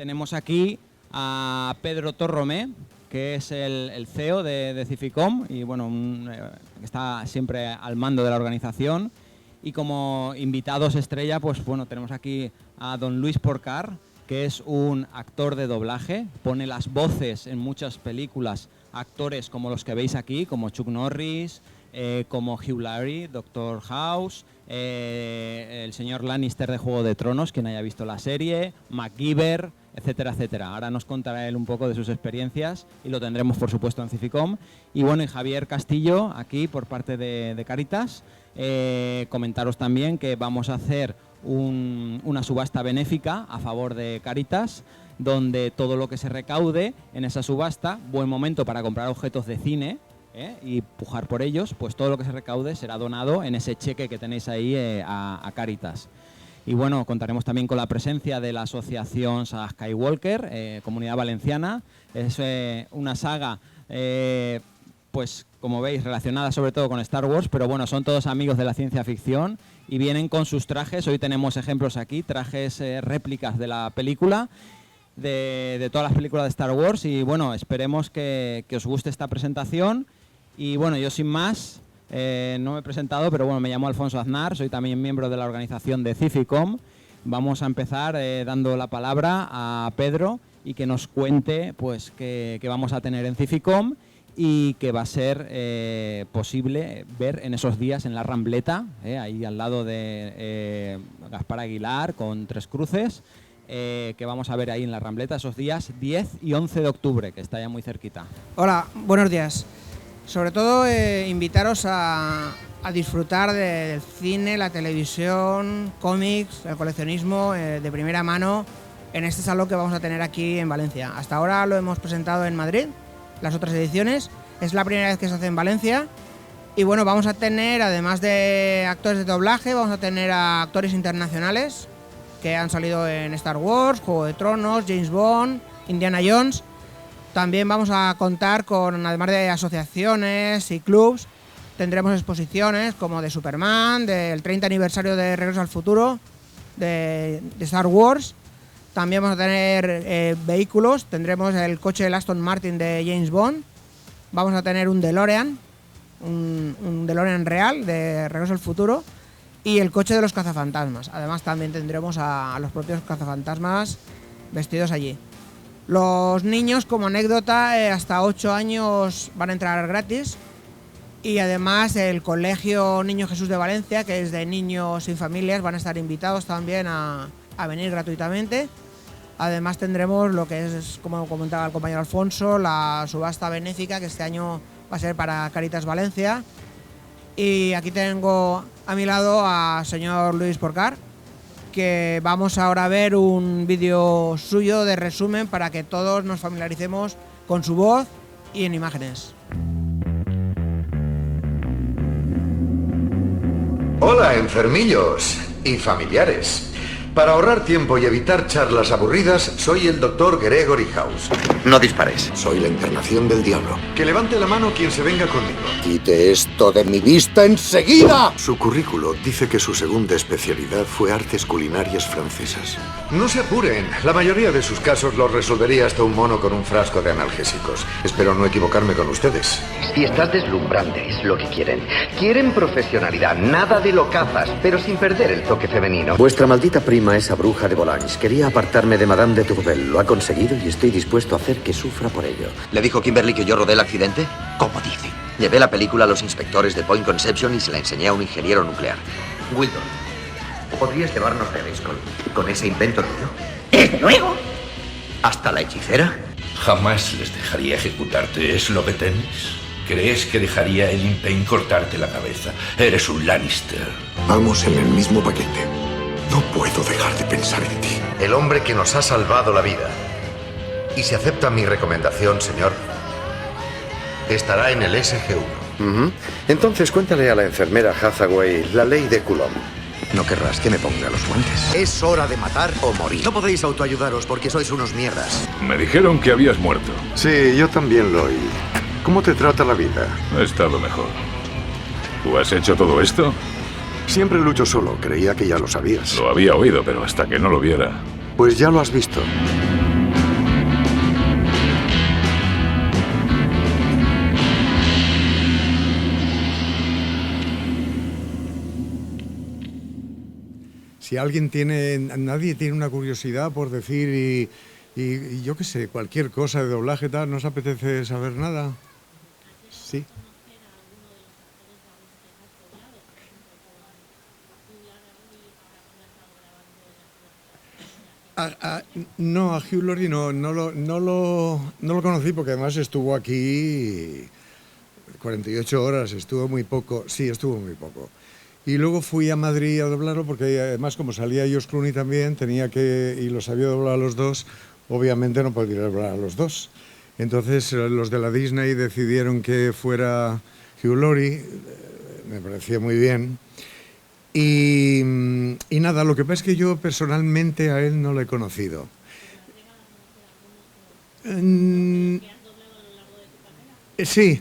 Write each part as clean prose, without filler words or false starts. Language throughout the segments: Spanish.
tenemos aquí a Pedro Torromé, que es el CEO de Cificom y bueno, está siempre al mando de la organización. Y como invitados estrella, pues bueno, tenemos aquí a don Luis Porcar, que es un actor de doblaje, pone las voces en muchas películas, actores como los que veis aquí, como Chuck Norris, como Hugh Laurie, Doctor House, el señor Lannister de Juego de Tronos, quien haya visto la serie, MacGyver, etcétera, etcétera. Ahora nos contará él un poco de sus experiencias y lo tendremos, por supuesto, en Cificom. Y bueno, y Javier Castillo, aquí por parte de Cáritas. Comentaros también que vamos a hacer una subasta benéfica a favor de Cáritas, donde todo lo que se recaude en esa subasta, buen momento para comprar objetos de cine y pujar por ellos, pues todo lo que se recaude será donado en ese cheque que tenéis ahí a Cáritas. Y bueno, contaremos también con la presencia de la asociación Saga Skywalker, Comunidad Valenciana. Es una saga, pues como veis, relacionada sobre todo con Star Wars, pero bueno, son todos amigos de la ciencia ficción y vienen con sus trajes. Hoy tenemos ejemplos aquí, trajes réplicas de la película, de todas las películas de Star Wars. Y bueno, esperemos que os guste esta presentación. Y bueno, yo sin más, no me he presentado, pero bueno, me llamo Alfonso Aznar, soy también miembro de la organización de Cificom. Vamos a empezar dando la palabra a Pedro y que nos cuente pues qué vamos a tener en Cificom y que va a ser posible ver en esos días en la Rambleta, ahí al lado de Gaspar Aguilar con Tres Cruces, que vamos a ver ahí en la Rambleta esos días 10 y 11 de octubre, que está ya muy cerquita. Hola, buenos días. Sobre todo invitaros a disfrutar del cine, la televisión, cómics, el coleccionismo de primera mano en este salón que vamos a tener aquí en Valencia. Hasta ahora lo hemos presentado en Madrid, las otras ediciones. Es la primera vez que se hace en Valencia. Y bueno, vamos a tener, además de actores de doblaje, vamos a tener a actores internacionales que han salido en Star Wars, Juego de Tronos, James Bond, Indiana Jones. También vamos a contar con, además de asociaciones y clubs, tendremos exposiciones como de Superman, del 30 aniversario de Regreso al Futuro, de Star Wars. También vamos a tener vehículos, tendremos el coche del Aston Martin de James Bond, vamos a tener un DeLorean, un DeLorean real de Regreso al Futuro y el coche de los cazafantasmas. Además también tendremos a los propios cazafantasmas vestidos allí. Los niños, como anécdota, hasta 8 años van a entrar gratis y además el Colegio Niño Jesús de Valencia, que es de niños sin familias, van a estar invitados también a venir gratuitamente. Además tendremos lo que es, como comentaba el compañero Alfonso, la subasta benéfica, que este año va a ser para Cáritas Valencia. Y aquí tengo a mi lado al señor Luis Porcar, que vamos ahora a ver un vídeo suyo de resumen para que todos nos familiaricemos con su voz y en imágenes. Hola, enfermillos y familiares. Para ahorrar tiempo y evitar charlas aburridas, soy el Dr. Gregory House. No dispares. Soy la encarnación del diablo. Que levante la mano quien se venga conmigo. Quite esto de mi vista enseguida. Su currículo dice que su segunda especialidad fue artes culinarias francesas. No se apuren, la mayoría de sus casos los resolvería hasta un mono con un frasco de analgésicos. Espero no equivocarme con ustedes. Y estás deslumbrante, es lo que quieren. Quieren profesionalidad, nada de locazas, pero sin perder el toque femenino. Vuestra maldita prima, esa bruja de Volanges, quería apartarme de Madame de Tourvel. Lo ha conseguido y estoy dispuesto a hacer que sufra por ello. ¿Le dijo Kimberly que yo rodé el accidente? ¿Cómo dice? Llevé la película a los inspectores de Point Conception y se la enseñé a un ingeniero nuclear. Wildon, ¿podrías llevarnos de Grayskull con ese invento tuyo? ¿Desde luego? ¿Hasta la hechicera? Jamás les dejaría ejecutarte, ¿es lo que temes? ¿Crees que dejaría el Impane cortarte la cabeza? Eres un Lannister. Vamos en el mismo paquete. No puedo dejar de pensar en ti. El hombre que nos ha salvado la vida. Y si acepta mi recomendación, señor, estará en el SG-1. Entonces cuéntale a la enfermera Hathaway la ley de Coulomb. No querrás que me ponga los guantes. Es hora de matar o morir. No podéis autoayudaros porque sois unos mierdas. Me dijeron que habías muerto. Sí, yo también lo oí. ¿Cómo te trata la vida? He estado mejor. ¿Tú has hecho todo esto? Siempre lucho solo. Creía que ya lo sabías. Lo había oído, pero hasta que no lo viera. Pues ya lo has visto. si nadie tiene una curiosidad por decir y yo qué sé, cualquier cosa de doblaje tal, ¿no os apetece saber nada? Sí. No, a Hugh Laurie no lo conocí porque además estuvo aquí 48 horas, estuvo muy poco. Y luego fui a Madrid a doblarlo porque además como salía George Clooney también, y los sabía doblar a los dos, obviamente no podía doblar a los dos. Entonces los de la Disney decidieron que fuera Hugh Laurie, me parecía muy bien. Y nada, lo que pasa es que yo personalmente a él no lo he conocido. Sí,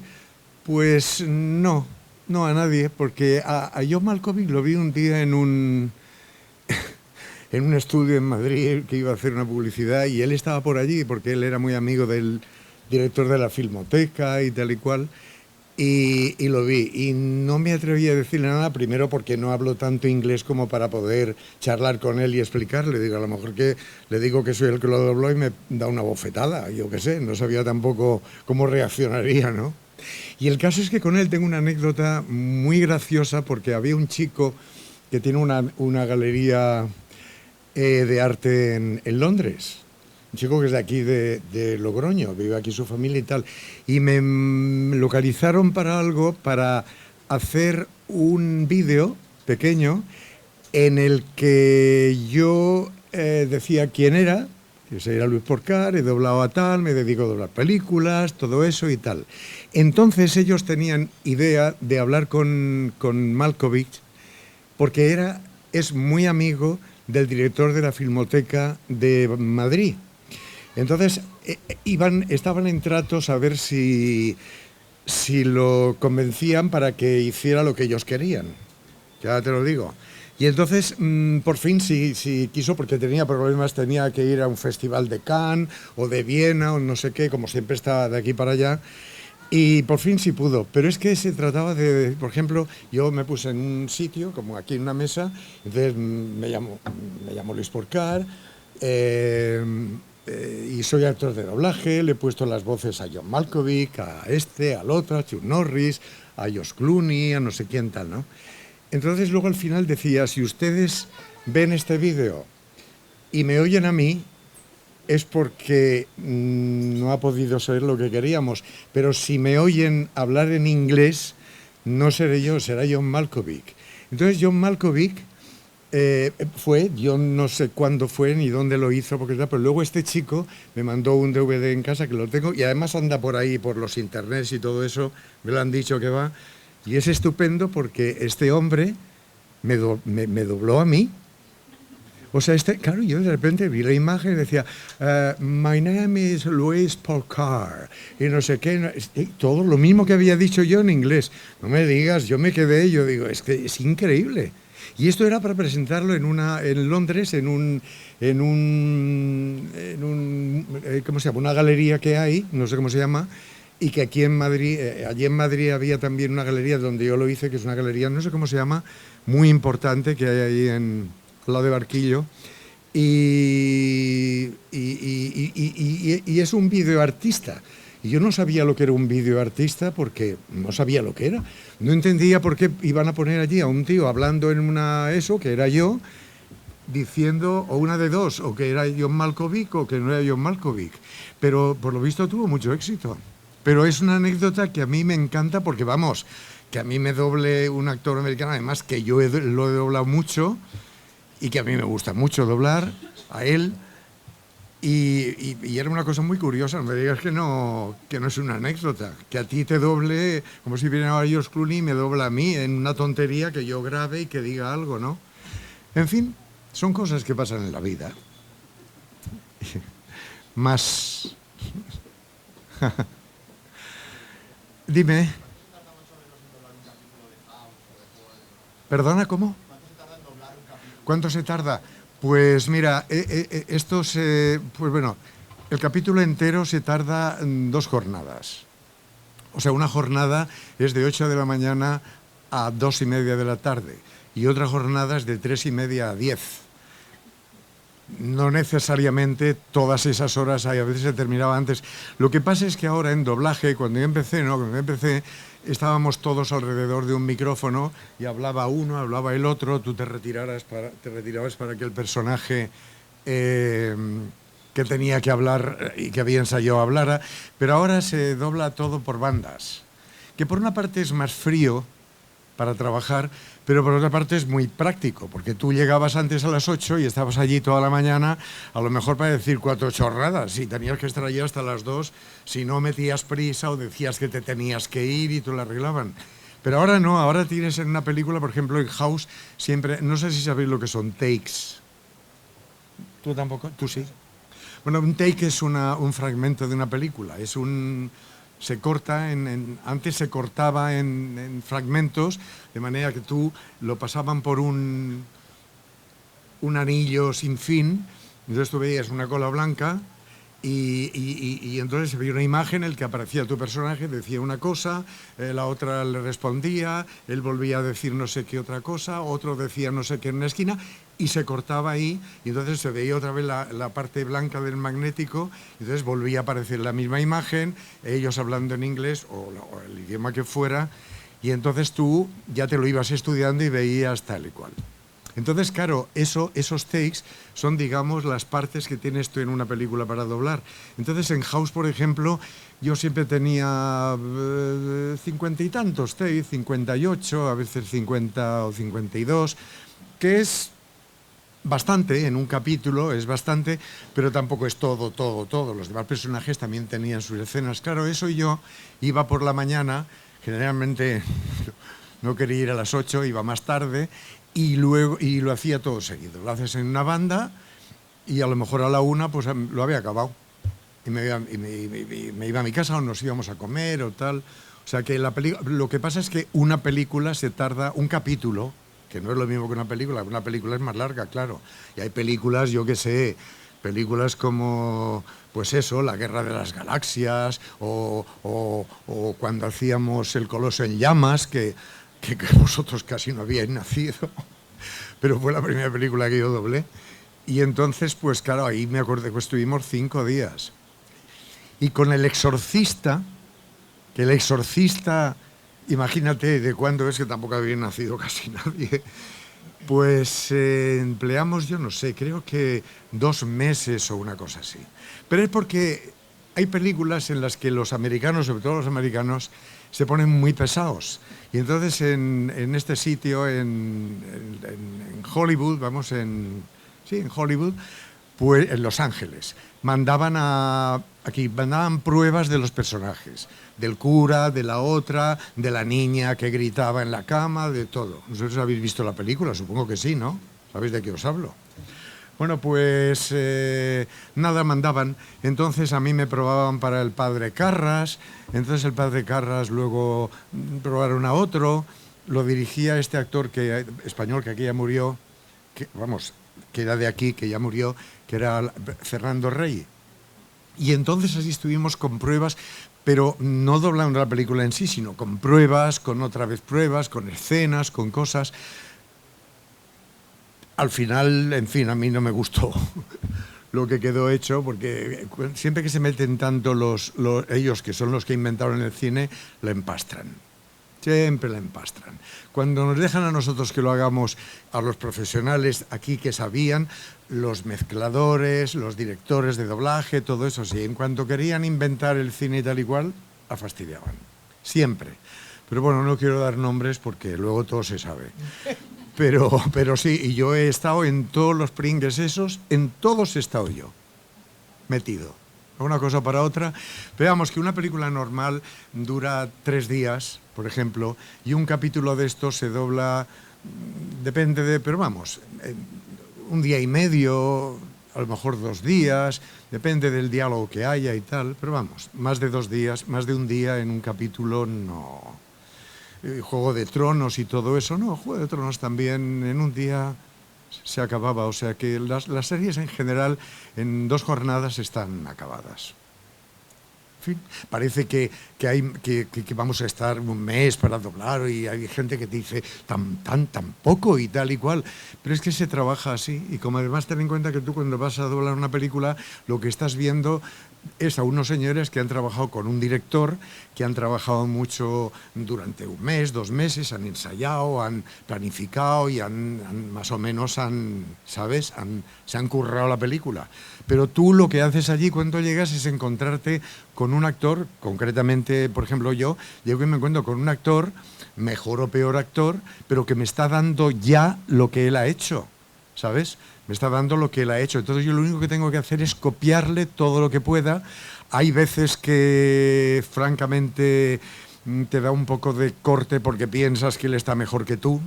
pues no a nadie, porque a John Malkovich lo vi un día en un estudio en Madrid que iba a hacer una publicidad y él estaba por allí porque él era muy amigo del director de la Filmoteca y tal y cual. Y lo vi y no me atreví a decirle nada, primero porque no hablo tanto inglés como para poder charlar con él y explicarle. Digo, a lo mejor que le digo que soy el que lo dobló y me da una bofetada, yo qué sé, no sabía tampoco cómo reaccionaría, ¿no? Y el caso es que con él tengo una anécdota muy graciosa porque había un chico que tiene una galería de arte en Londres. Un chico que es de aquí, de Logroño, vive aquí su familia y tal. Y me localizaron para algo, para hacer un vídeo pequeño en el que yo decía quién era, que era Luis Porcar, he doblado a tal, me dedico a doblar películas, todo eso y tal. Entonces ellos tenían idea de hablar con Malkovich, porque es muy amigo del director de la Filmoteca de Madrid. Entonces estaban en tratos a ver si lo convencían para que hiciera lo que ellos querían. Ya te lo digo. Y entonces, por fin sí quiso, porque tenía problemas, tenía que ir a un festival de Cannes o de Viena o no sé qué, como siempre está de aquí para allá. Y por fin sí pudo. Pero es que se trataba de, por ejemplo, yo me puse en un sitio, como aquí en una mesa, entonces me llamo Luis Porcar, y soy actor de doblaje, le he puesto las voces a John Malkovich, al otro, a Chuck Norris, a George Clooney, a no sé quién tal, ¿no? Entonces luego al final decía, si ustedes ven este vídeo y me oyen a mí, es porque no ha podido ser lo que queríamos, pero si me oyen hablar en inglés, no seré yo, será John Malkovich. Entonces John Malkovich yo no sé cuándo fue ni dónde lo hizo, pero luego este chico me mandó un DVD en casa que lo tengo y además anda por ahí, por los internets y todo eso, me lo han dicho que va, y es estupendo porque este hombre me dobló a mí. O sea, claro, yo de repente vi la imagen y decía, my name is Luis Porcar, y no sé qué, todo lo mismo que había dicho yo en inglés. No me digas, yo me quedé, yo digo, es que es increíble. Y esto era para presentarlo en Londres, en un ¿cómo se llama? Una galería que hay, no sé cómo se llama, y que aquí en Madrid, allí en Madrid había también una galería donde yo lo hice, que es una galería, no sé cómo se llama, muy importante que hay ahí al lado de Barquillo, y es un videoartista. Y yo no sabía lo que era un videoartista porque no sabía lo que era. No entendía por qué iban a poner allí a un tío hablando en que era yo, diciendo o una de dos, o que era John Malkovich o que no era John Malkovich. Pero por lo visto tuvo mucho éxito. Pero es una anécdota que a mí me encanta porque, vamos, que a mí me doble un actor americano, además que yo lo he doblado mucho y que a mí me gusta mucho doblar a él. Y era una cosa muy curiosa, no me digas que no es una anécdota, que a ti te doble, como si viene ahora George Clooney y me dobla a mí en una tontería que yo grabe y que diga algo, ¿no? En fin, son cosas que pasan en la vida. Más... Dime. ¿Perdona, cómo? ¿Cuánto se tarda? Pues mira, pues bueno, el capítulo entero se tarda 2 jornadas. O sea, una jornada es de 8 de la mañana a 2:30 de la tarde. y otra jornada es de 3:30 a 10. No necesariamente todas esas horas hay, a veces se terminaba antes. Lo que pasa es que ahora en doblaje, cuando yo empecé, estábamos todos alrededor de un micrófono y hablaba uno, hablaba el otro, tú te retirabas para que el personaje que tenía que hablar y que había ensayado hablara, pero ahora se dobla todo por bandas, que por una parte es más frío para trabajar, pero por otra parte es muy práctico, porque tú llegabas antes a las 8 y estabas allí toda la mañana, a lo mejor para decir 4 chorradas, y tenías que estar allí hasta las 2, si no metías prisa o decías que te tenías que ir y te lo arreglaban. Pero ahora no, ahora tienes en una película, por ejemplo, en House, siempre, no sé si sabéis lo que son takes. ¿Tú tampoco? ¿Tú sí? Bueno, un take es un fragmento de una película, es un... Se corta, antes se cortaba en fragmentos, de manera que tú lo pasaban por un anillo sin fin, entonces tú veías una cola blanca y entonces se veía una imagen en la que aparecía tu personaje, decía una cosa, la otra le respondía, él volvía a decir no sé qué otra cosa, otro decía no sé qué en una esquina, y se cortaba ahí, y entonces se veía otra vez la parte blanca del magnético, y entonces volvía a aparecer la misma imagen, ellos hablando en inglés o el idioma que fuera, y entonces tú ya te lo ibas estudiando y veías tal y cual. Entonces, claro, esos takes son, digamos, las partes que tienes tú en una película para doblar. Entonces, en House, por ejemplo, yo siempre tenía 50 y tantos takes, 58, a veces 50 o 52, que es bastante, en un capítulo es bastante, pero tampoco es todo. Los demás personajes también tenían sus escenas. Claro, eso yo iba por la mañana, generalmente no quería ir a las 8, iba más tarde, y lo hacía todo seguido. Lo haces en una banda y a lo mejor a la 1 pues lo había acabado. Y me iba a mi casa o nos íbamos a comer o tal. O sea que lo que pasa es que una película se tarda, un capítulo, que no es lo mismo que una película es más larga, claro. Y hay películas, yo qué sé, películas como, pues eso, La Guerra de las Galaxias, o cuando hacíamos El Coloso en Llamas, que vosotros casi no habíais nacido, pero fue la primera película que yo doblé. Y entonces, pues claro, ahí me acordé que estuvimos 5 días. Y con El Exorcista, que El Exorcista, imagínate de cuándo es, que tampoco había nacido casi nadie, pues empleamos, yo no sé, creo que 2 meses o una cosa así. Pero es porque hay películas en las que los americanos, sobre todo los americanos, se ponen muy pesados. Y entonces en este sitio, en Hollywood, en Hollywood, pues en Los Ángeles, mandaban pruebas de los personajes, del cura, de la otra, de la niña que gritaba en la cama, de todo. ¿Vosotros habéis visto la película? Supongo que sí, ¿no? ¿Sabéis de qué os hablo? Bueno, pues nada, mandaban. Entonces a mí me probaban para el Padre Carras, entonces el Padre Carras luego probaron a otro, lo dirigía este actor español que aquí ya murió, que era de aquí, que ya murió, que era Fernando Rey. Y entonces así estuvimos con pruebas, pero no doblando la película en sí, sino con pruebas, con otra vez pruebas, con escenas, con cosas. Al final, en fin, a mí no me gustó lo que quedó hecho, porque siempre que se meten tanto ellos, que son los que inventaron el cine, la empastran. Siempre la empastran. Cuando nos dejan a nosotros que lo hagamos, a los profesionales aquí que sabían, los mezcladores, los directores de doblaje, todo eso, sí. En cuanto querían inventar el cine y tal y cual, la fastidiaban. Siempre. Pero bueno, no quiero dar nombres porque luego todo se sabe. Pero sí, y yo he estado en todos los pringues esos, en todos he estado yo, metido. Una cosa para otra. Veamos que una película normal dura 3 días, por ejemplo, y un capítulo de esto se dobla, pero vamos, 1 día y medio, a lo mejor 2 días, depende del diálogo que haya y tal, pero vamos, más de 2 días, más de 1 día en un capítulo no. Juego de Tronos y todo eso, no, Juego de Tronos también en 1 día se acababa, o sea que las series en general en 2 jornadas están acabadas. En fin, parece que vamos a estar un mes para doblar y hay gente que te dice tan poco y tal y cual. Pero es que se trabaja así. Y como además ten en cuenta que tú cuando vas a doblar una película, lo que estás viendo es a unos señores que han trabajado con un director, que han trabajado mucho durante un mes, 2 meses, han ensayado, han planificado y más o menos se han currado la película. Pero tú lo que haces allí cuando llegas es encontrarte con un actor, concretamente, por ejemplo, yo llego y me encuentro con un actor, mejor o peor actor, pero que me está dando ya lo que él ha hecho, ¿sabes? Me está dando lo que él ha hecho. Entonces yo lo único que tengo que hacer es copiarle todo lo que pueda. Hay veces que, francamente, te da un poco de corte porque piensas que él está mejor que tú,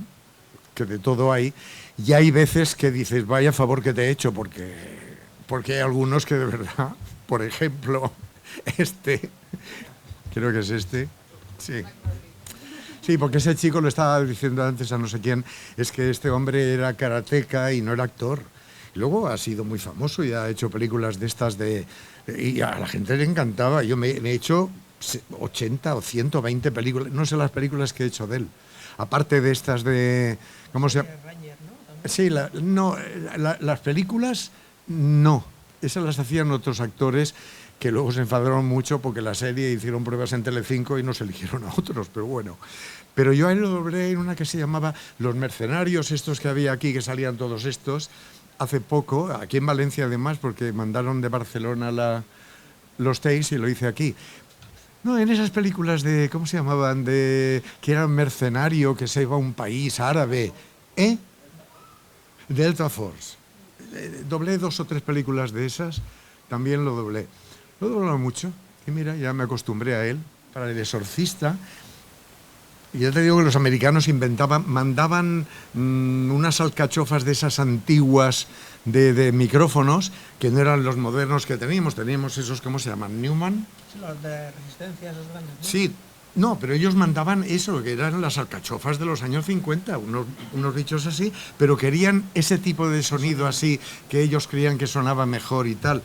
que de todo hay. Y hay veces que dices, vaya favor que te he hecho, porque hay algunos que de verdad, por ejemplo, creo que es sí. Sí, porque ese chico, lo estaba diciendo antes a no sé quién, es que este hombre era karateca y no era actor. Y luego ha sido muy famoso y ha hecho películas de estas y a la gente le encantaba. Yo me he hecho 80 o 120 películas, no sé las películas que he hecho de él. Aparte de estas de... ¿Cómo se llama? Sí, las películas no. Esas las hacían otros actores que luego se enfadaron mucho porque la serie hicieron pruebas en Telecinco y nos eligieron a otros, pero bueno. Pero yo a él lo doblé en una que se llamaba Los Mercenarios, estos que había aquí, que salían todos estos, hace poco, aquí en Valencia además, porque mandaron de Barcelona los tapes y lo hice aquí. No, en esas películas de, ¿cómo se llamaban? Que era un mercenario que se iba a un país árabe. Delta Force. Doblé 2 o 3 películas de esas, también lo doblé. Lo he doblado mucho y mira, ya me acostumbré a él. Para El Exorcista, y ya te digo que los americanos mandaban unas alcachofas de esas antiguas de micrófonos, que no eran los modernos que teníamos esos, ¿cómo se llaman? Newman. Sí, los de resistencia, esos grandes, ¿no? Sí. No, pero ellos mandaban eso, que eran las alcachofas de los años 50, unos bichos así, pero querían ese tipo de sonido así, que ellos creían que sonaba mejor y tal.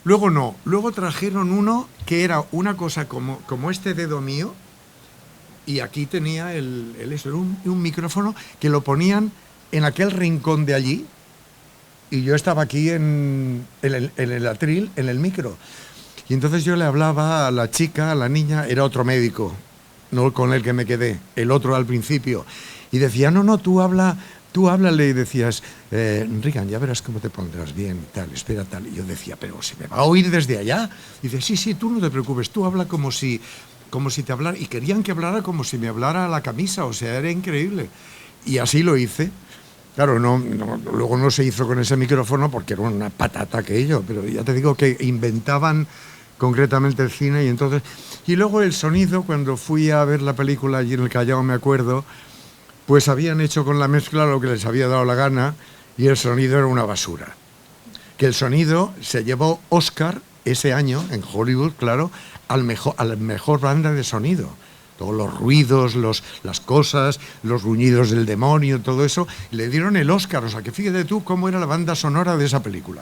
Luego no, luego trajeron uno que era una cosa como este dedo mío, y aquí tenía era un micrófono que lo ponían en aquel rincón de allí, y yo estaba aquí en el atril, en el micro. Y entonces yo le hablaba a la chica, a la niña, era otro médico, no con el que me quedé, el otro al principio. Y decía, no, tú háblale. Y decías, Regan, ya verás cómo te pondrás bien y tal, espera tal. Y yo decía, pero ¿se me va a oír desde allá? Y dice, sí, tú no te preocupes, tú habla como si te hablara. Y querían que hablara como si me hablara a la camisa, o sea, era increíble. Y así lo hice. Claro, luego no se hizo con ese micrófono porque era una patata aquello, pero ya te digo que inventaban concretamente el cine y luego el sonido, cuando fui a ver la película allí en el Callao, me acuerdo, pues habían hecho con la mezcla lo que les había dado la gana y el sonido era una basura. Que el sonido se llevó Oscar ese año en Hollywood, claro, a la mejor banda de sonido. Todos los ruidos, las cosas, los gruñidos del demonio, todo eso, le dieron el Oscar. O sea, que fíjate tú cómo era la banda sonora de esa película.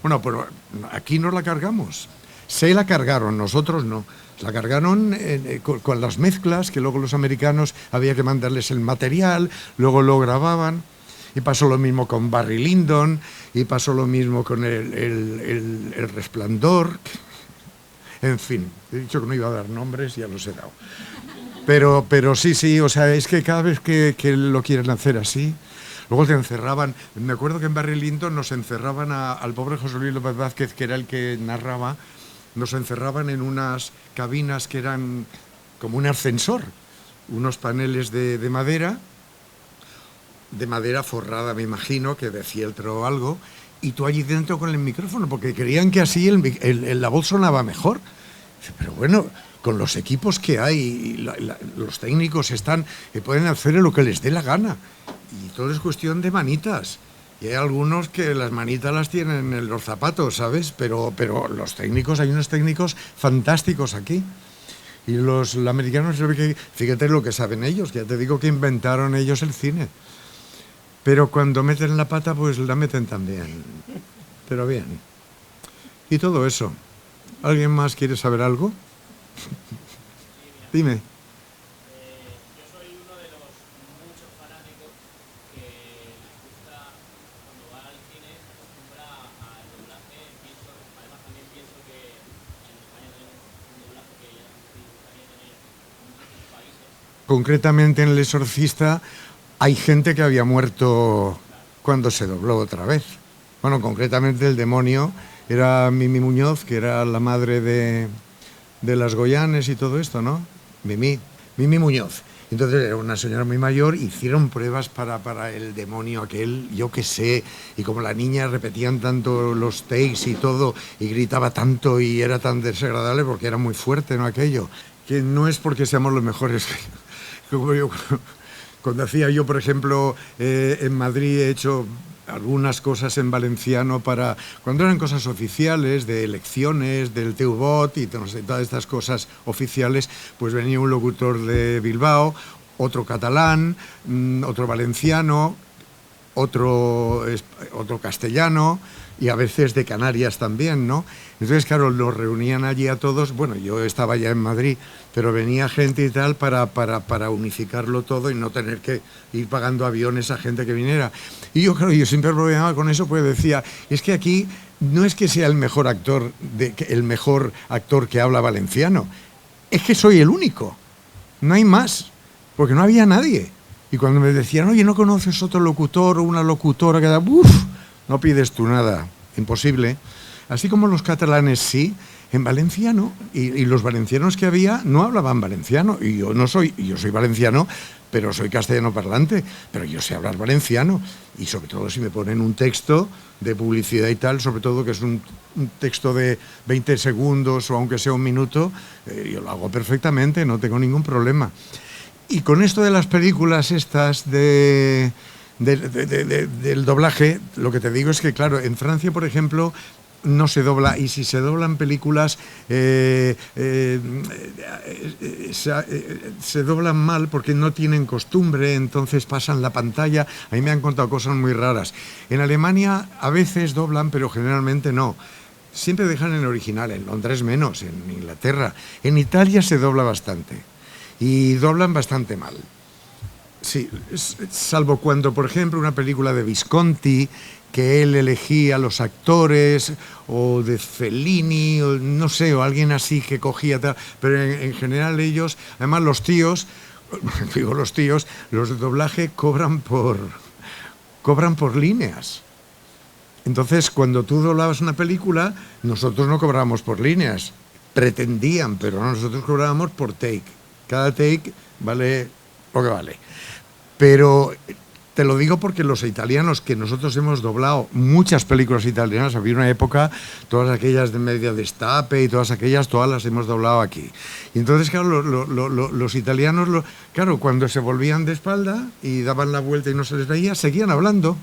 Bueno, pero aquí no la cargamos. Se la cargaron, nosotros no. La cargaron con las mezclas, que luego los americanos había que mandarles el material, luego lo grababan. Y pasó lo mismo con Barry Lyndon, y pasó lo mismo con el Resplandor. En fin, he dicho que no iba a dar nombres, ya los he dado. Pero sí, o sea, es que cada vez que lo quieren hacer así, luego te encerraban. Me acuerdo que en Barry Lyndon nos encerraban al pobre José Luis López Vázquez, que era el que narraba, nos encerraban en unas cabinas que eran como un ascensor, unos paneles de madera forrada, me imagino, que de fieltro o algo, y tú allí dentro con el micrófono, porque creían que así la voz sonaba mejor. Pero bueno, con los equipos que hay, los técnicos que pueden hacer lo que les dé la gana, y todo es cuestión de manitas. Y hay algunos que las manitas las tienen en los zapatos, ¿sabes? Pero los técnicos, hay unos técnicos fantásticos aquí. Y los americanos, fíjate lo que saben ellos, ya te digo que inventaron ellos el cine. Pero cuando meten la pata, pues la meten también. Pero bien. Y todo eso. ¿Alguien más quiere saber algo? Dime. Yo soy uno de los muchos fanáticos que les gusta, cuando va al cine, se acostumbra al doblaje. Además también pienso que en España tenemos un doblaje que ya nos gustaría tener en muchos países. Concretamente en El Exorcista hay gente que había muerto cuando se dobló otra vez. Bueno, concretamente el demonio era Mimi Muñoz, que era la madre de las Goyanes y todo esto, ¿no? Mimi Muñoz. Entonces era una señora muy mayor, hicieron pruebas para el demonio aquel, yo qué sé, y como la niña repetían tanto los takes y todo, y gritaba tanto y era tan desagradable porque era muy fuerte, ¿no? Aquello, que no es porque seamos los mejores. Como yo, cuando hacía yo, por ejemplo, en Madrid he hecho algunas cosas en valenciano para cuando eran cosas oficiales de elecciones del TeuBot y no sé, todas estas cosas oficiales, pues venía un locutor de Bilbao, otro catalán, otro valenciano, otro castellano y a veces de Canarias también, ¿no? Entonces, claro, los reunían allí a todos. Bueno, yo estaba ya en Madrid, pero venía gente y tal para unificarlo todo y no tener que ir pagando aviones a gente que viniera. Y yo, claro, yo siempre problemaba con eso, pues decía, es que aquí no es que sea el mejor actor que habla valenciano, es que soy el único, no hay más, porque no había nadie. Y cuando me decían, oye, ¿no conoces otro locutor o una locutora que da, no pides tú nada, imposible. Así como los catalanes sí, en valenciano, y los valencianos que había no hablaban valenciano, y yo soy valenciano, pero soy castellano parlante, pero yo sé hablar valenciano, y sobre todo si me ponen un texto de publicidad y tal, sobre todo que es un texto de 20 segundos o aunque sea un minuto, yo lo hago perfectamente, no tengo ningún problema. Y con esto de las películas estas del doblaje, lo que te digo es que, claro, en Francia, por ejemplo, no se dobla, y si se doblan películas se doblan mal porque no tienen costumbre, entonces pasan la pantalla. A mí me han contado cosas muy raras. En Alemania a veces doblan, pero generalmente no. Siempre dejan en original, en Londres menos, en Inglaterra. En Italia se dobla bastante y doblan bastante mal. Sí, salvo cuando, por ejemplo, una película de Visconti, que él elegía los actores, o de Fellini, o no sé, o alguien así que cogía tal, pero en general ellos, además los tíos, los de doblaje cobran por líneas. Entonces, cuando tú doblabas una película, nosotros no cobrábamos por líneas, pretendían, pero nosotros cobrábamos por take. Cada take vale lo que vale. Pero te lo digo porque los italianos, que nosotros hemos doblado muchas películas italianas, había una época, todas aquellas de Media Destape y todas aquellas, todas las hemos doblado aquí. Y entonces, claro, los italianos, claro, cuando se volvían de espalda y daban la vuelta y no se les veía, seguían hablando.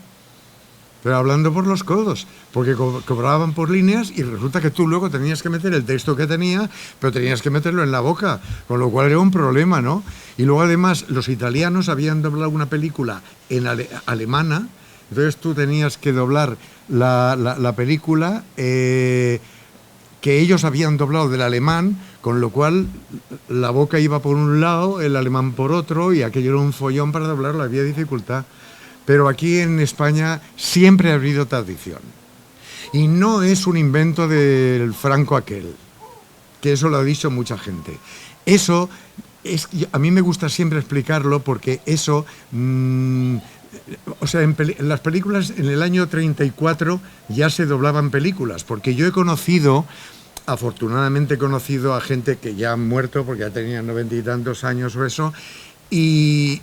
Pero hablando por los codos, porque cobraban por líneas y resulta que tú luego tenías que meter el texto que tenía, pero tenías que meterlo en la boca, con lo cual era un problema, ¿no? Y luego además los italianos habían doblado una película en alemana, entonces tú tenías que doblar la película que ellos habían doblado del alemán, con lo cual la boca iba por un lado, el alemán por otro, y aquello era un follón para doblarlo, había dificultad. Pero aquí en España siempre ha habido tradición. Y no es un invento del Franco aquel, que eso lo ha dicho mucha gente. Eso, a mí me gusta siempre explicarlo porque eso, o sea, en las películas en el año 34 ya se doblaban películas, porque yo afortunadamente he conocido a gente que ya han muerto, porque ya tenían 90 y tantos años o eso, y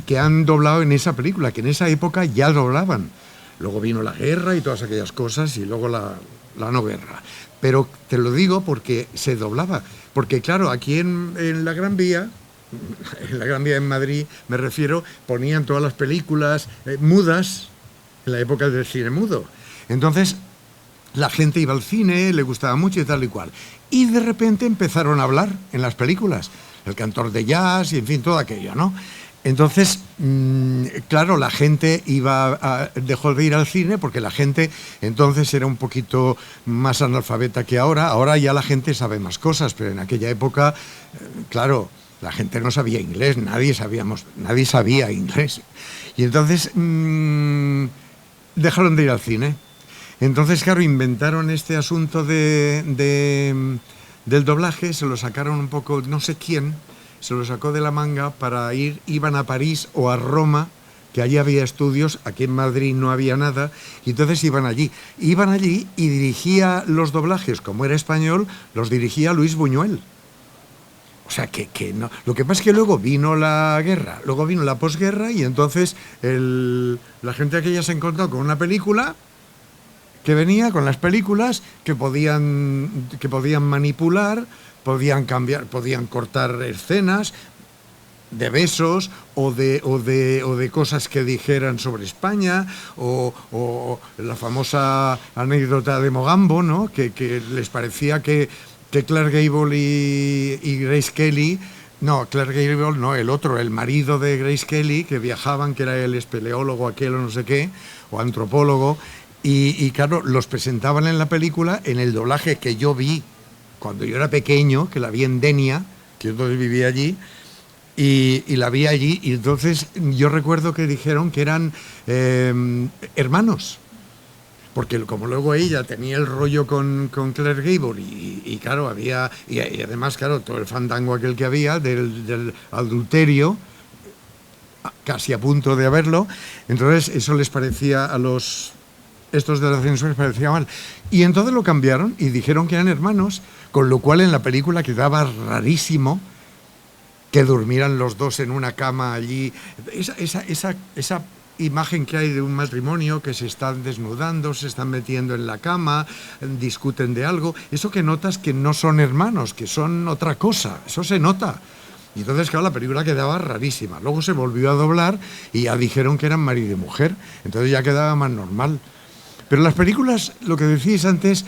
que han doblado en esa película, que en esa época ya doblaban. Luego vino la guerra y todas aquellas cosas, y luego la no guerra. Pero te lo digo porque se doblaba. Porque claro, aquí en la Gran Vía en Madrid, me refiero, ponían todas las películas mudas, en la época del cine mudo. Entonces, la gente iba al cine, le gustaba mucho y tal y cual. Y de repente empezaron a hablar en las películas. El cantor de jazz y, en fin, todo aquello, ¿no? Entonces, claro, la gente dejó de ir al cine porque la gente entonces era un poquito más analfabeta que ahora. Ahora ya la gente sabe más cosas, pero en aquella época, claro, la gente no sabía inglés, nadie sabía inglés. Y entonces dejaron de ir al cine. Entonces, claro, inventaron este asunto del doblaje, se lo sacaron un poco, no sé quién, se lo sacó de la manga para iban a París o a Roma, que allí había estudios, aquí en Madrid no había nada, y entonces iban allí. Iban allí y dirigía los doblajes, como era español, los dirigía Luis Buñuel. O sea, que no. Lo que pasa es que luego vino la guerra, luego vino la posguerra, y entonces la gente aquella se encontró con una película que venía con las películas que podían manipular, podían cambiar, podían cortar escenas de besos o de cosas que dijeran sobre España, o la famosa anécdota de Mogambo, ¿no? Que les parecía que Clark Gable y Grace Kelly, no, Clark Gable no, el otro, el marido de Grace Kelly, que viajaban, que era el espeleólogo aquel o no sé qué, o antropólogo, y claro, los presentaban en la película en el doblaje que yo vi cuando yo era pequeño, que la vi en Denia, que yo entonces vivía allí, y la vi allí, y entonces yo recuerdo que dijeron que eran hermanos, porque como luego ella tenía el rollo con Clark Gable, y claro, había, y además, claro, todo el fandango aquel que había del adulterio, casi a punto de haberlo, entonces eso les parecía a estos de la censura les parecía mal. Y entonces lo cambiaron y dijeron que eran hermanos, con lo cual en la película quedaba rarísimo que durmieran los dos en una cama allí. Esa imagen que hay de un matrimonio que se están desnudando, se están metiendo en la cama, discuten de algo, eso que notas que no son hermanos, que son otra cosa, eso se nota. Y entonces, claro, la película quedaba rarísima. Luego se volvió a doblar y ya dijeron que eran marido y mujer, entonces ya quedaba más normal. Pero las películas, lo que decís antes,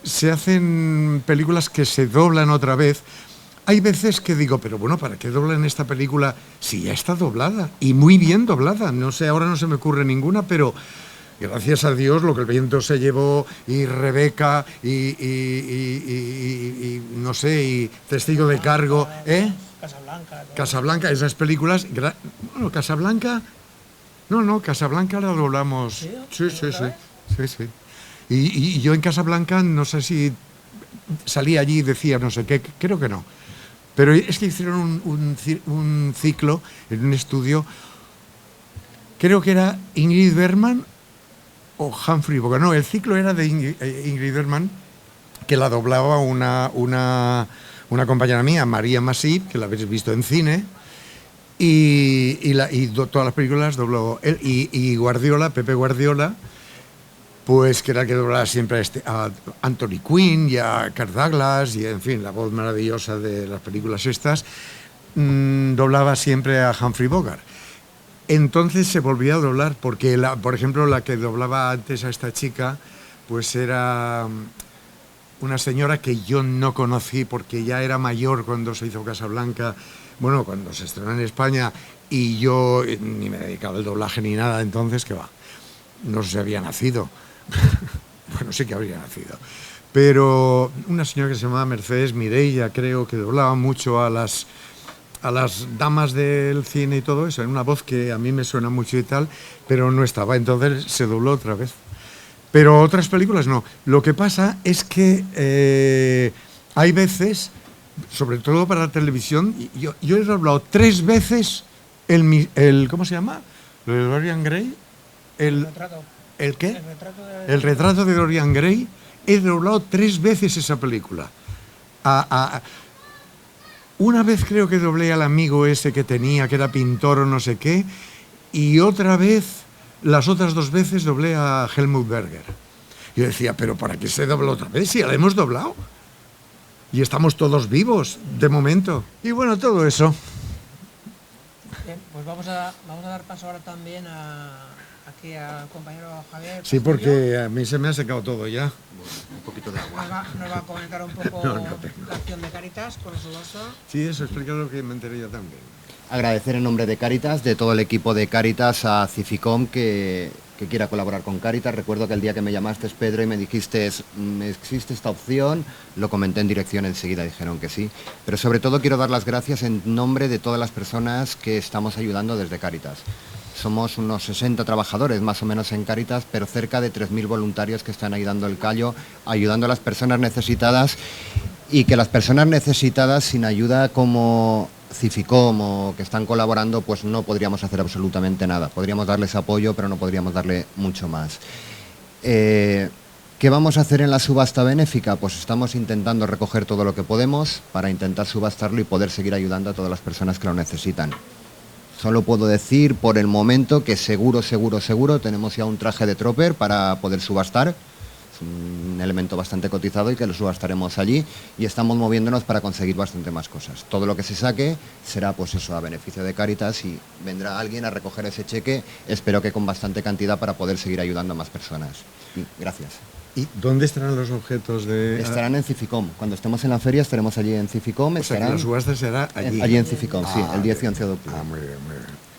se hacen películas que se doblan otra vez. Hay veces que digo, pero bueno, ¿para qué doblan esta película si ya está doblada? Y muy bien doblada. No sé, ahora no se me ocurre ninguna, pero gracias a Dios, Lo que el viento se llevó, y Rebeca, y no sé, y Testigo de cargo, ¿eh? Casablanca, esas películas. Bueno, Casablanca. No, Casablanca la doblamos. Sí. Y yo en Casablanca, no sé si salía allí y decía no sé qué, creo que no. Pero es que hicieron un ciclo en un estudio, creo que era Ingrid Bergman o Humphrey Bogart. No, el ciclo era de Ingrid Bergman, que la doblaba una compañera mía, María Masip, que la habéis visto en cine, y todas las películas dobló él, y Guardiola, Pepe Guardiola, pues que era el que doblaba siempre a Anthony Quinn y a Kirk Douglas, y en fin, la voz maravillosa de las películas estas, doblaba siempre a Humphrey Bogart. Entonces se volvía a doblar, porque por ejemplo la que doblaba antes a esta chica, pues era una señora que yo no conocí porque ya era mayor cuando se hizo Casablanca, bueno, cuando se estrenó en España, y yo ni me dedicaba al doblaje ni nada, entonces que va, no sé si había nacido. Bueno, sí que habría nacido. Pero una señora que se llamaba Mercedes Mireia, creo, que doblaba mucho a las damas del cine y todo eso, en una voz que a mí me suena mucho y tal, pero no estaba, entonces se dobló otra vez. Pero otras películas no. Lo que pasa es que hay veces, sobre todo para la televisión, yo he doblado 3 veces el ¿cómo se llama? Lo de Dorian Gray. ¿El qué? El retrato de Dorian Gray. He doblado 3 veces esa película. Una vez creo que doblé al amigo ese que tenía, que era pintor o no sé qué, y otra vez, las otras 2 veces doblé a Helmut Berger. Yo decía, ¿pero para qué se dobla otra vez? Si ya la hemos doblado. Y estamos todos vivos, de momento. Y bueno, todo eso. Bien, pues vamos a dar paso ahora también aquí al compañero Javier. Sí, porque a mí se me ha secado todo ya. Un poquito de agua. Nos va a comentar un poco No, la acción de Cáritas con su bolsa. Sí, eso explica lo que me enteré yo también. Agradecer en nombre de Cáritas, de todo el equipo de Cáritas, a Cificom que quiera colaborar con Cáritas. Recuerdo que el día que me llamaste, Pedro, y me dijiste, existe esta opción, lo comenté en dirección, enseguida dijeron que sí. Pero sobre todo quiero dar las gracias en nombre de todas las personas que estamos ayudando desde Cáritas. Somos unos 60 trabajadores más o menos en Cáritas, pero cerca de 3.000 voluntarios que están ahí dando el callo, ayudando a las personas necesitadas, y que las personas necesitadas sin ayuda como Cificom o que están colaborando, pues no podríamos hacer absolutamente nada. Podríamos darles apoyo, pero no podríamos darle mucho más. ¿Qué vamos a hacer en la subasta benéfica? Pues estamos intentando recoger todo lo que podemos para intentar subastarlo y poder seguir ayudando a todas las personas que lo necesitan. Solo puedo decir por el momento que seguro tenemos ya un traje de Trooper para poder subastar. Es un elemento bastante cotizado y que lo subastaremos allí, y estamos moviéndonos para conseguir bastante más cosas. Todo lo que se saque será pues eso, a beneficio de Cáritas, y vendrá alguien a recoger ese cheque, espero que con bastante cantidad, para poder seguir ayudando a más personas. Y gracias. ¿Y dónde estarán los objetos de...? Estarán en Cificom. Cuando estemos en la feria estaremos allí en Cificom. O sea, que la subasta será allí. Allí en Cificom, sí, el 10 y 11 de octubre. Muy bien, muy bien.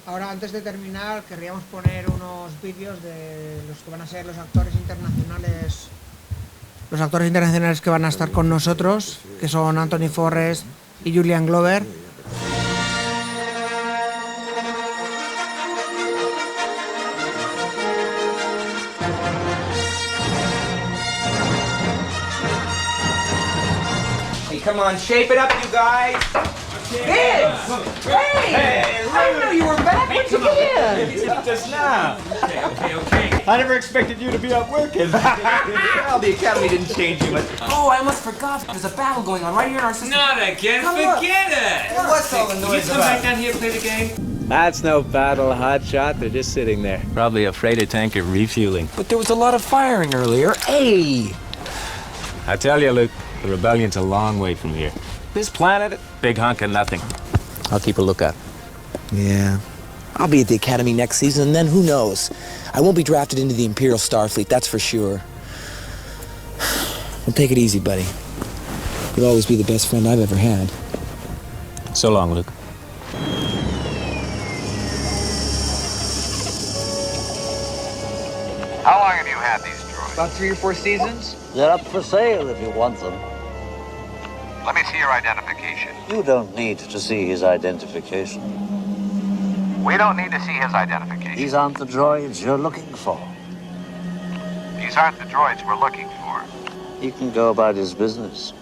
Ahora, antes de terminar, querríamos poner unos vídeos de los que van a ser los actores internacionales. Los actores internacionales que van a estar con nosotros, que son Anthony Forrest y Julian Glover. Hey, come on, shape it up, you guys. Kids! Hey! I didn't know you were back. When'd you get in? Just now. Okay. I never expected you to be up working. Well, the academy didn't change you much. Oh, I almost forgot. There's a battle going on right here in our system. Not again. Forget it. Well, what's all the noise about? Can you come back down here and play the game? That's no battle, hotshot. They're just sitting there. Probably a freighter tanker refueling. But there was a lot of firing earlier. Hey! I tell you, Luke, the rebellion's a long way from here. This planet, big hunk of nothing. I'll keep a lookout. Yeah. I'll be at the academy next season, and then who knows? I won't be drafted into the Imperial Starfleet, that's for sure. Well, take it easy, buddy. You'll always be the best friend I've ever had. So long, Luke. How long have you had these droids? About 3 or 4 seasons. They're up for sale if you want them. Let me see your identification. You don't need to see his identification. We don't need to see his identification. These aren't the droids you're looking for. These aren't the droids we're looking for. He can go about his business.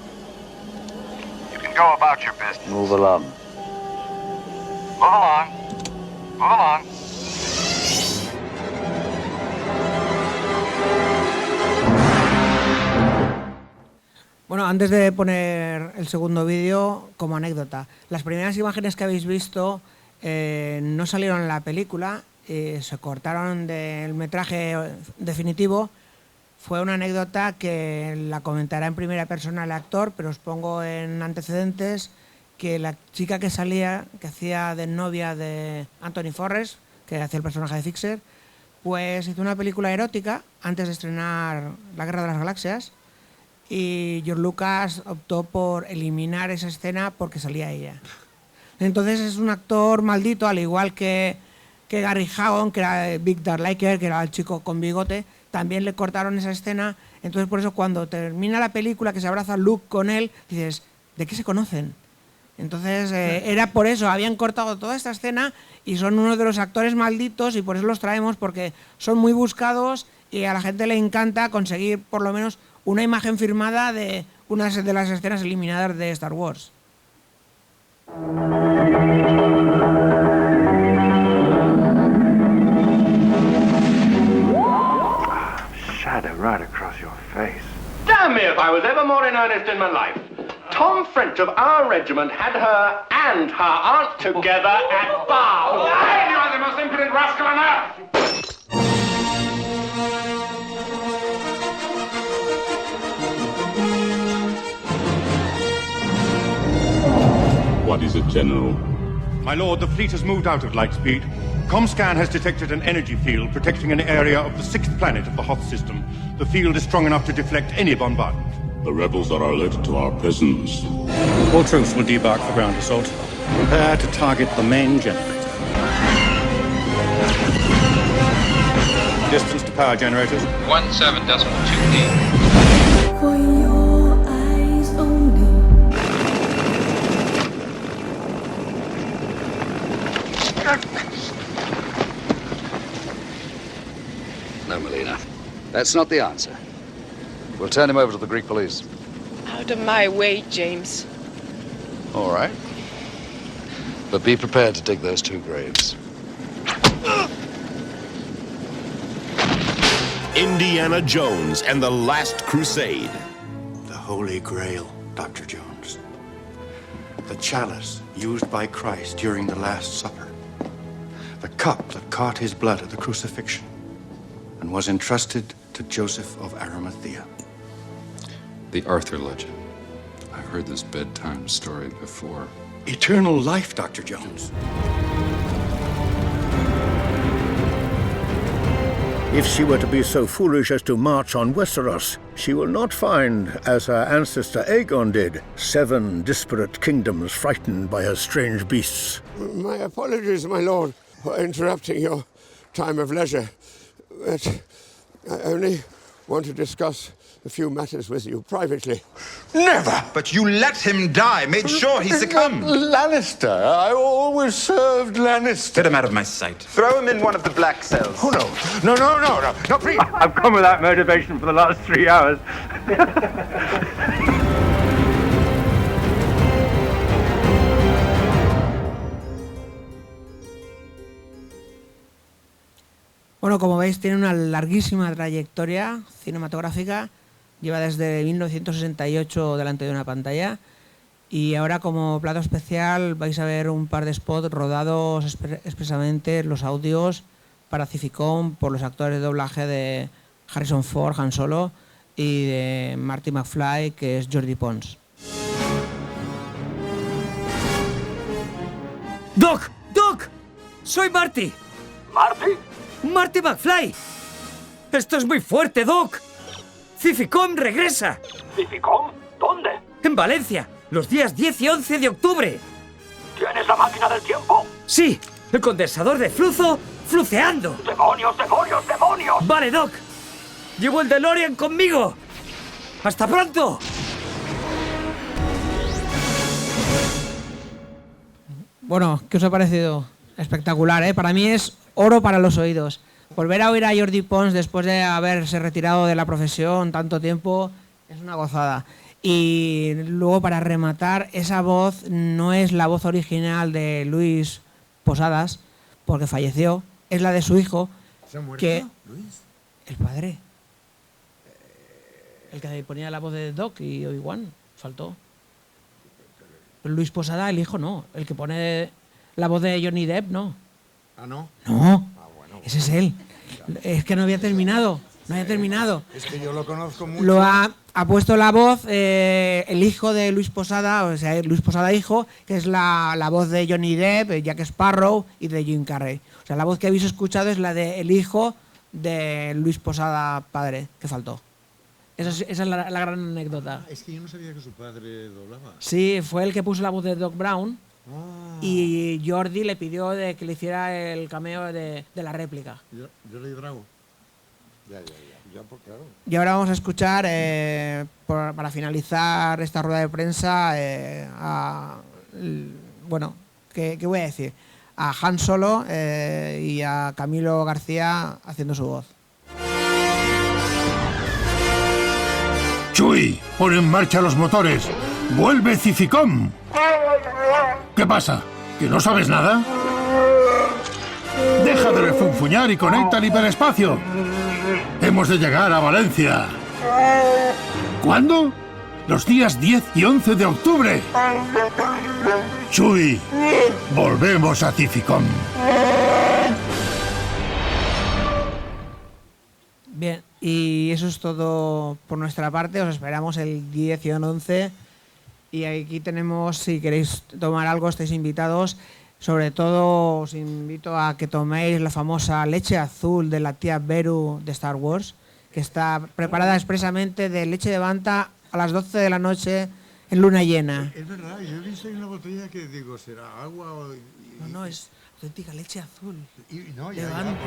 You can go about your business. Move along. Move along. Move along. Bueno, antes de poner el segundo vídeo, como anécdota, las primeras imágenes que habéis visto no salieron en la película, se cortaron del metraje definitivo. Fue una anécdota que la comentará en primera persona el actor, pero os pongo en antecedentes que la chica que salía, que hacía de novia de Anthony Forrest, que hacía el personaje de Fixer, pues hizo una película erótica antes de estrenar La Guerra de las Galaxias, y George Lucas optó por eliminar esa escena porque salía ella. Entonces es un actor maldito, al igual que Gary Hagon, que era Big Dark Liker, que era el chico con bigote, también le cortaron esa escena. Entonces por eso cuando termina la película, que se abraza Luke con él, dices, ¿de qué se conocen? Entonces era por eso, habían cortado toda esta escena y son uno de los actores malditos, y por eso los traemos, porque son muy buscados y a la gente le encanta conseguir por lo menos una imagen firmada de una de las escenas eliminadas de Star Wars. Shadow right across your face. Damn me if I was ever more in earnest in my life. Tom French of our regiment had her and her aunt together at Bow. You are the most impudent rascal on earth! What is it, General? My lord, the fleet has moved out of Lightspeed. Comscan has detected an energy field protecting an area of the 6th planet of the Hoth system. The field is strong enough to deflect any bombardment. The rebels are alerted to our presence. All troops will debark for ground assault. Prepare to target the main generator. Distance to power generators? 17.2 For your eyes only. No, Melina. That's not the answer. We'll turn him over to the Greek police. Out of my way, James. All right. But be prepared to dig those 2 graves. Indiana Jones and the Last Crusade. The Holy Grail, Dr. Jones. The chalice used by Christ during the Last Supper. The cup that caught his blood at the crucifixion and was entrusted to Joseph of Arimathea. The Arthur legend. I've heard this bedtime story before. Eternal life, Dr. Jones. If she were to be so foolish as to march on Westeros, she will not find, as her ancestor Aegon did, 7 disparate kingdoms frightened by her strange beasts. My apologies, my lord, for interrupting your time of leisure. But I only want to discuss a few matters with you privately. Never! But you let him die, made sure he succumbed. Lannister. I always served Lannister. Get him out of my sight. Throw him in one of the black cells. Oh, no. No, please. I've come without motivation for the last 3 hours. Bueno, como veis, tiene una larguísima trayectoria cinematográfica. Lleva desde 1968 delante de una pantalla. Y ahora, como plato especial, vais a ver un par de spots rodados expresamente, los audios para Cificom por los actores de doblaje de Harrison Ford, Han Solo, y de Marty McFly, que es Jordi Pons. ¡Doc! ¡Doc! ¡Soy Marty! ¿Marty? ¡Marty McFly! ¡Esto es muy fuerte, Doc! ¡Cificom regresa! ¿Cificom? ¿Dónde? En Valencia, los días 10 y 11 de octubre. ¿Tienes la máquina del tiempo? Sí, el condensador de flujo fluceando. ¡Demonios, demonios, demonios! Vale, Doc. Llevo el DeLorean conmigo. ¡Hasta pronto! Bueno, ¿qué os ha parecido? Espectacular, ¿eh? Para mí es oro para los oídos. Volver a oír a Jordi Pons después de haberse retirado de la profesión tanto tiempo es una gozada. Y luego, para rematar, esa voz no es la voz original de Luis Posadas, porque falleció, es la de su hijo. ¿Se ha muerto, que Luis? El padre. El que ponía la voz de Doc y Obi-Wan. Faltó. Pero Luis Posada, el hijo, no. El que pone la voz de Johnny Depp, no. ¿Ah, no? No. Ese es él. Es que no había terminado. No había terminado. Es que yo lo conozco mucho. Lo ha puesto la voz el hijo de Luis Posada, o sea, Luis Posada hijo, que es la voz de Johnny Depp, Jack Sparrow y de Jim Carrey. O sea, la voz que habéis escuchado es la del hijo de Luis Posada padre, que faltó. Esa es la gran anécdota. Es que yo no sabía que su padre doblaba. Sí, fue el que puso la voz de Doc Brown. Y Jordi le pidió que le hiciera el cameo de la réplica. Jordi Drago. Ya, pues claro. Y ahora vamos a escuchar, para finalizar esta rueda de prensa, bueno, ¿qué voy a decir? A Han Solo y a Camilo García haciendo su voz. Chuy, pon en marcha los motores. ¡Vuelve Cificom! ¿Qué pasa? ¿Que no sabes nada? Deja de refunfuñar y conecta al hiperespacio. Hemos de llegar a Valencia. ¿Cuándo? Los días 10 y 11 de octubre. Chuy, volvemos a Cificom. Bien, y eso es todo por nuestra parte. Os esperamos el 10 y el 11. Y aquí tenemos, si queréis tomar algo, estáis invitados. Sobre todo os invito a que toméis la famosa leche azul de la tía Beru de Star Wars, que está preparada expresamente de leche de Banta a las 12 de la noche en luna llena. Es verdad, yo he visto ahí una botella que digo, ¿será agua o...? No, es auténtica leche azul. No, ya. Levanta.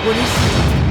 Buenísimo.